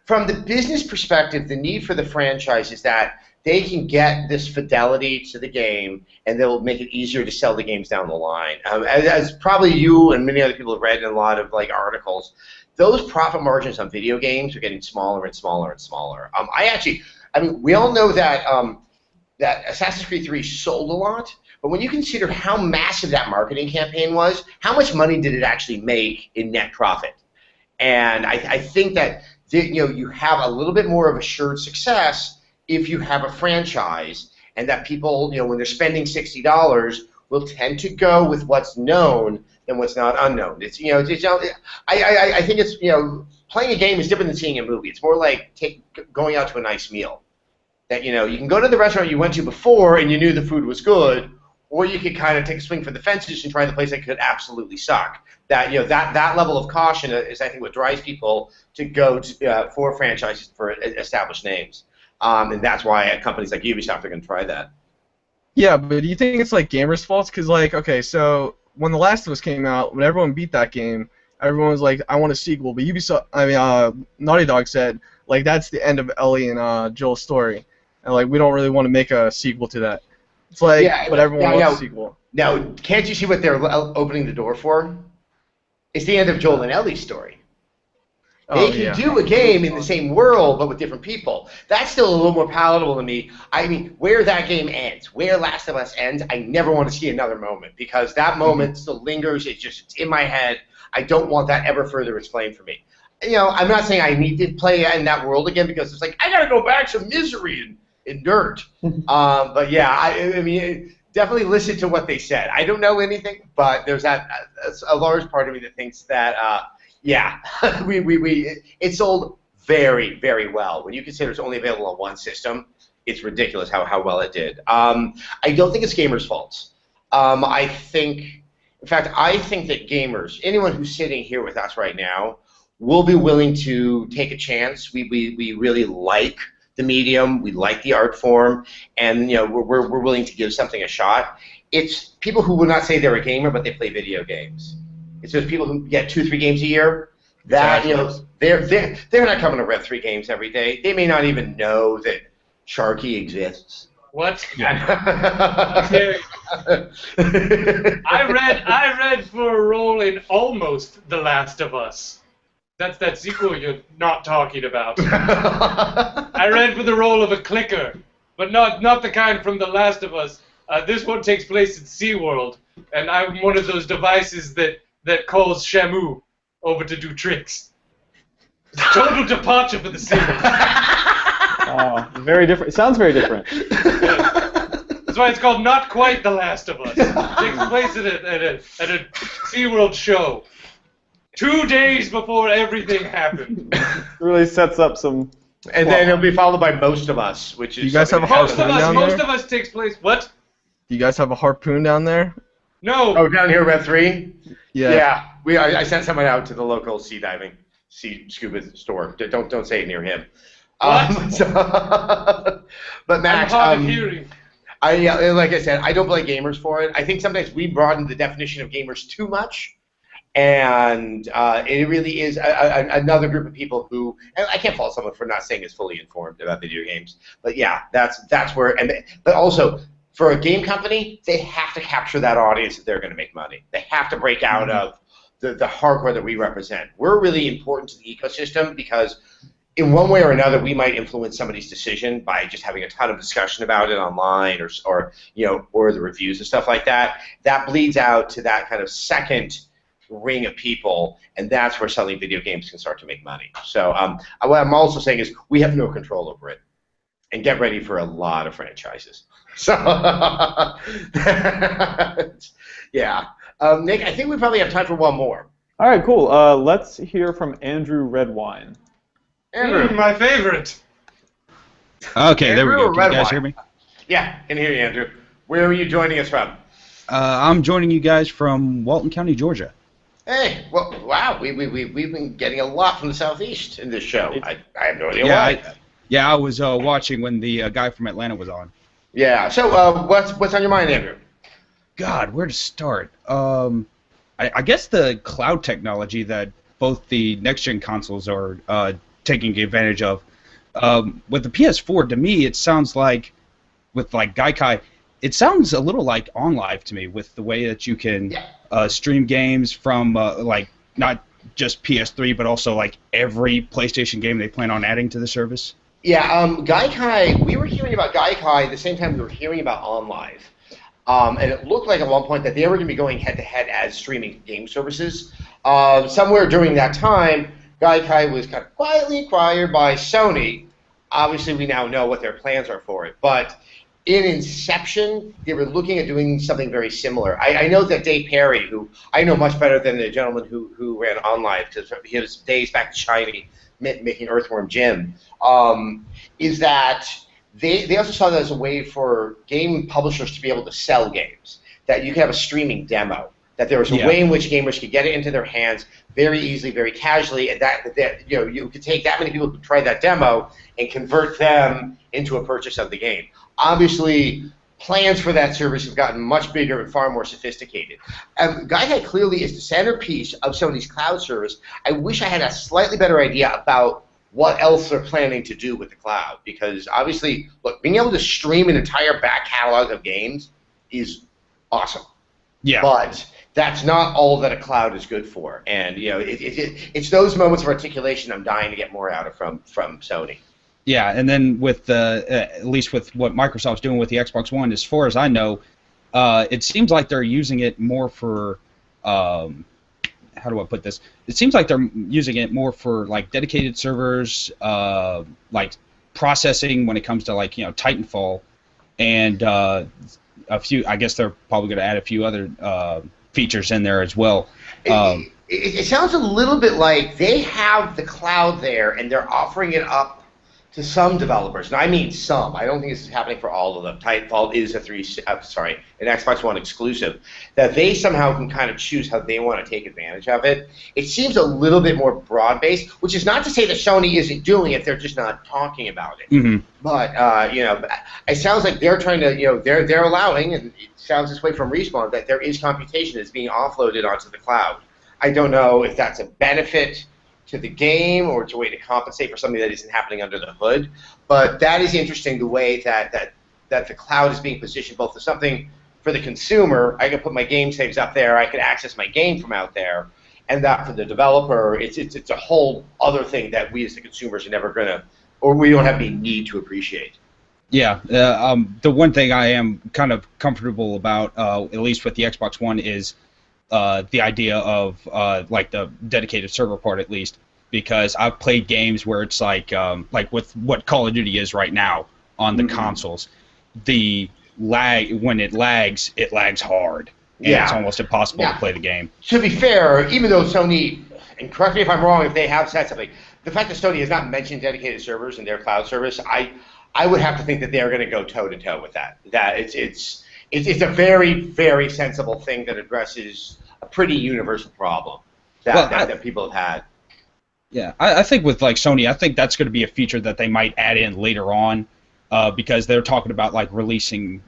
from the business perspective, the need for the franchise is that they can get this fidelity to the game, and they'll make it easier to sell the games down the line. As probably you and many other people have read in a lot of articles, those profit margins on video games are getting smaller and smaller and smaller. We all know that that Assassin's Creed 3 sold a lot, but when you consider how massive that marketing campaign was, how much money did it actually make in net profit? And I think that you have a little bit more of assured success if you have a franchise, and that people, when they're spending $60, will tend to go with what's known than what's not unknown. I think it's, playing a game is different than seeing a movie. It's more like going out to a nice meal. That, you can go to the restaurant you went to before and you knew the food was good, or you could kind of take a swing for the fences and try the place that could absolutely suck. That, that level of caution is, I think, what drives people to go for franchises for established names. And that's why companies like Ubisoft are going to try that. Yeah, but do you think it's gamers' faults? Because so when The Last of Us came out, when everyone beat that game, everyone was like, "I want a sequel." But Naughty Dog said that's the end of Ellie and Joel's story, and we don't really want to make a sequel to that. It's but everyone wants a sequel. Now, can't you see what they're opening the door for? It's the end of Joel and Ellie's story. They can do a game in the same world, but with different people. That's still a little more palatable to me. I mean, where that game ends, where Last of Us ends, I never want to see another moment, because that moment still lingers. It's in my head. I don't want that ever further explained for me. I'm not saying I need to play in that world again, because it's I got to go back to misery and dirt. But yeah, I mean, definitely listen to what they said. I don't know anything, but there's that's a large part of me that thinks that. Yeah, it sold very, very well. When you consider it's only available on one system, it's ridiculous how well it did. I don't think it's gamers' faults. I think that gamers, anyone who's sitting here with us right now, we'll be willing to take a chance. We really like the medium, we like the art form, and we're willing to give something a shot. It's people who would not say they're a gamer, but they play video games. It's those people who get 2-3 games a year. That they're not coming to Rev 3 games every day. They may not even know that Sharky exists. What? I read for a role in almost The Last of Us. That's that sequel you're not talking about. I read for the role of a clicker, but not the kind from The Last of Us. This one takes place in SeaWorld, and I'm one of those devices that calls Shamu over to do tricks. Total departure for the series. Oh, very different. It sounds very different. That's why it's called Not Quite The Last of Us. It takes place at a SeaWorld show. 2 days before everything happened. It really sets up some... And then it'll be followed by Most of Us, which is... You guys have a harpoon down there? Most of Us takes place... What? Do you guys have a harpoon down there? No. Oh, down here, Rev 3? Yeah. Yeah. I sent someone out to the local sea scuba store. Don't say it near him. What? But Max, I'm hard of hearing. Like I said, I don't blame gamers for it. I think sometimes we broaden the definition of gamers too much, and it really is another group of people who, and I can't fault someone for not saying is fully informed about video games. But yeah, that's where, but also for a game company, they have to capture that audience if they're going to make money. They have to break out of the hardcore that we represent. We're really important to the ecosystem because in one way or another, we might influence somebody's decision by just having a ton of discussion about it online, or the reviews and stuff like that. That bleeds out to that kind of second ring of people, and that's where selling video games can start to make money. So what I'm also saying is we have no control over it, and get ready for a lot of franchises. So yeah, Nick, I think we probably have time for one more. All right, cool. Let's hear from Andrew Redwine. Andrew, my favorite. Okay, Andrew, there we go. Can you guys Redwine? hear me? Yeah, can hear you, Andrew. Where are you joining us from? I'm joining you guys from Walton County, Georgia. Hey, well, wow, we've been getting a lot from the southeast in this show. I have no idea why. I was watching when the guy from Atlanta was on. Yeah. So, what's on your mind, Andrew? God, where to start? I guess the cloud technology that both the next-gen consoles are taking advantage of. With the PS4, to me, it sounds like, with like Gaikai, it sounds a little like OnLive to me, with the way that you can stream games from like not just PS3, but also like every PlayStation game they plan on adding to the service. Yeah, Gaikai, we were hearing about Gaikai the same time we were hearing about OnLive. And it looked like at one point that they were going to be going head-to-head as streaming game services. Somewhere during that time, Gaikai was kind of quietly acquired by Sony. Obviously, we now know what their plans are for it. But in inception, they were looking at doing something very similar. I know that Dave Perry, who I know much better than the gentleman who ran OnLive, because his days back to Shiny, making Earthworm Jim, is that they also saw that as a way for game publishers to be able to sell games, that you could have a streaming demo, that there was a way in which gamers could get it into their hands very easily, very casually, and that you could take that many people to try that demo and convert them into a purchase of the game. Obviously, plans for that service have gotten much bigger and far more sophisticated. Gaikai clearly is the centerpiece of Sony's cloud service. I wish I had a slightly better idea about what else they're planning to do with the cloud, because obviously, look, being able to stream an entire back catalog of games is awesome. Yeah. But that's not all that a cloud is good for, and it's those moments of articulation I'm dying to get more out of from Sony. Yeah, and then with at least with what Microsoft's doing with the Xbox One, as far as I know, it seems like they're using it more for how do I put this? It seems like they're using it more for like dedicated servers, like processing when it comes to like Titanfall, and a few. I guess they're probably going to add a few other features in there as well. It sounds a little bit like they have the cloud there and they're offering it up to some developers, and I mean some. I don't think this is happening for all of them. Titanfall is an Xbox One exclusive. That they somehow can kind of choose how they want to take advantage of it. It seems a little bit more broad-based, which is not to say that Sony isn't doing it. They're just not talking about it. Mm-hmm. But it sounds like they're trying to, they're allowing, and it sounds this way from Respawn, that there is computation that's being offloaded onto the cloud. I don't know if that's a benefit to the game or to a way to compensate for something that isn't happening under the hood. But that is interesting, the way that the cloud is being positioned both as something for the consumer. I can put my game saves up there. I can access my game from out there. And that for the developer, it's a whole other thing that we as the consumers are never going to, or we don't have any need to appreciate. Yeah, the one thing I am kind of comfortable about, at least with the Xbox One, is the idea of like the dedicated server part, at least, because I've played games where it's like with what Call of Duty is right now on the consoles, the lag, when it lags hard, and it's almost impossible to play the game. To be fair, even though Sony, and correct me if I'm wrong if they have said something, the fact that Sony has not mentioned dedicated servers in their cloud service, I would have to think that they are going to go toe to toe with that. That it's a very, very sensible thing that addresses a pretty universal problem that people have had. Yeah, I think with like Sony, I think that's going to be a feature that they might add in later on, because they're talking about like releasing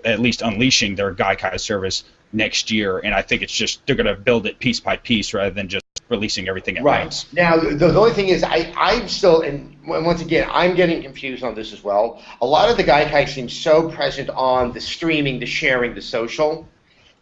at least unleashing their Gaikai service next year, and I think it's just they're going to build it piece by piece rather than just releasing everything at once. Now, the only thing is, I'm still, and once again, I'm getting confused on this as well. A lot of the Gaikai seems so present on the streaming, the sharing, the social.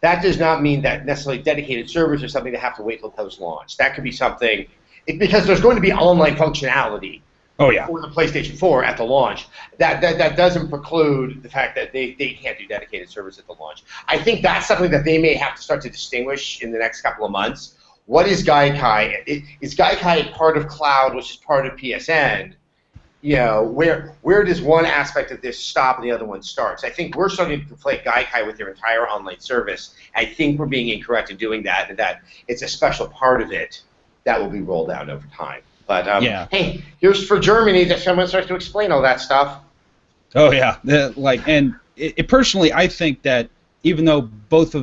That does not mean that necessarily dedicated servers are something that have to wait till post-launch. That could be something, because there's going to be online functionality for the PlayStation 4 at the launch. That doesn't preclude the fact that they can't do dedicated servers at the launch. I think that's something that they may have to start to distinguish in the next couple of months. What is Gaikai? Is Gaikai part of cloud, which is part of PSN? Where does one aspect of this stop and the other one starts? I think we're starting to play Gaikai with their entire online service. I think we're being incorrect in doing that, and that it's a special part of it that will be rolled out over time. But hey, here's for Germany that someone starts to explain all that stuff. Oh yeah, personally, I think that even though both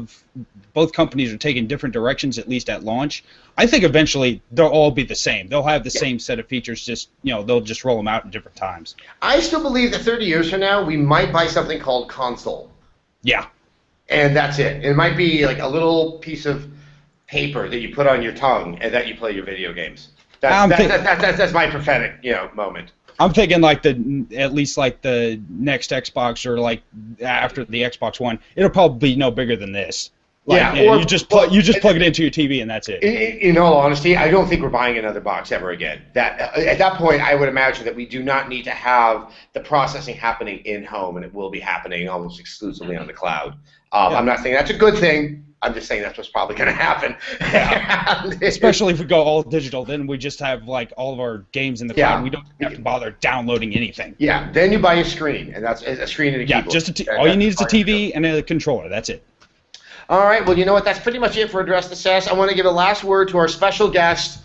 companies are taking different directions, at least at launch, I think eventually they'll all be the same. They'll have the same set of features, just they'll just roll them out in different times. I still believe that 30 years from now, we might buy something called console. Yeah. And that's it. It might be like a little piece of paper that you put on your tongue and that you play your video games. That's my prophetic, moment. I'm thinking at least the next Xbox, or like after the Xbox One, it'll probably be no bigger than this. You just plug it into your TV and that's it. In all honesty, I don't think we're buying another box ever again. At that point, I would imagine that we do not need to have the processing happening in home, and it will be happening almost exclusively on the cloud. I'm not saying that's a good thing. I'm just saying that's what's probably going to happen. Yeah. Especially if we go all digital, then we just have all of our games in the cloud. We don't have to bother downloading anything. Yeah. Then you buy a screen, and that's a screen and a keyboard. Just all you need is a TV and a controller. That's it. All right. Well, you know what? That's pretty much it for Address the Sess. I want to give a last word to our special guest,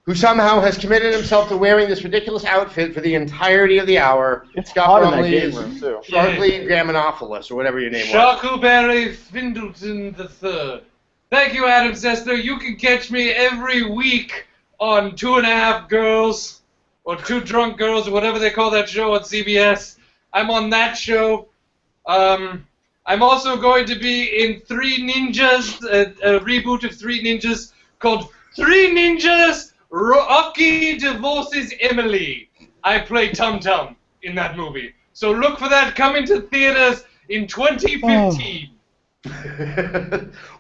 who somehow has committed himself to wearing this ridiculous outfit for the entirety of the hour. It's hot in that game room, too. Sharkly Graminopoulos, or whatever your name was. Sharkuberry Findleton III. Thank you, Adam Sessler. You can catch me every week on 2.5 Girls, or 2 Drunk Girls, or whatever they call that show on CBS. I'm on that show. I'm also going to be in 3 Ninjas, a reboot of 3 Ninjas called 3 Ninjas Rocky Divorces Emily. I play Tum Tum in that movie. So look for that coming to theaters in 2015.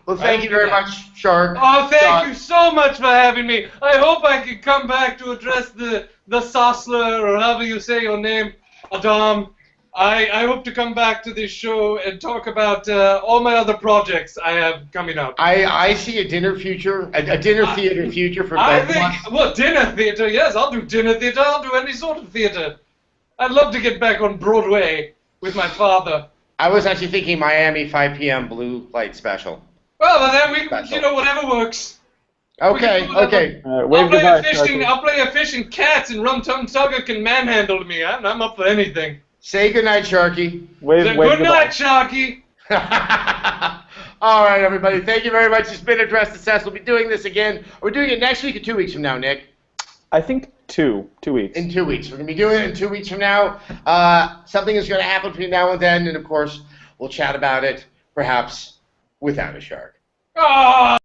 Well, thank you very much, Shark. Oh, thank you so much for having me. I hope I can come back to address the Sossler, or however you say your name, Adam. I hope to come back to this show and talk about all my other projects I have coming up. I see a dinner future, a dinner theater future for both of us. Well, dinner theater, yes, I'll do dinner theater. I'll do any sort of theater. I'd love to get back on Broadway with my father. I was actually thinking Miami 5 p.m. blue light special. Well, then whatever works. Okay. Wave goodbye, I'll play a fishing cats, and Rum Tum Tugger can manhandle me. I'm up for anything. Say goodnight, Sharky. Good night, Sharky. All right, everybody. Thank you very much. It's been Address to Sess. We'll be doing this again. We're doing it next week or 2 weeks from now, Nick? I think 2 weeks. In 2 weeks. We're going to be doing it in 2 weeks from now. Something is going to happen between now and then, and, of course, we'll chat about it, perhaps without a shark. Oh!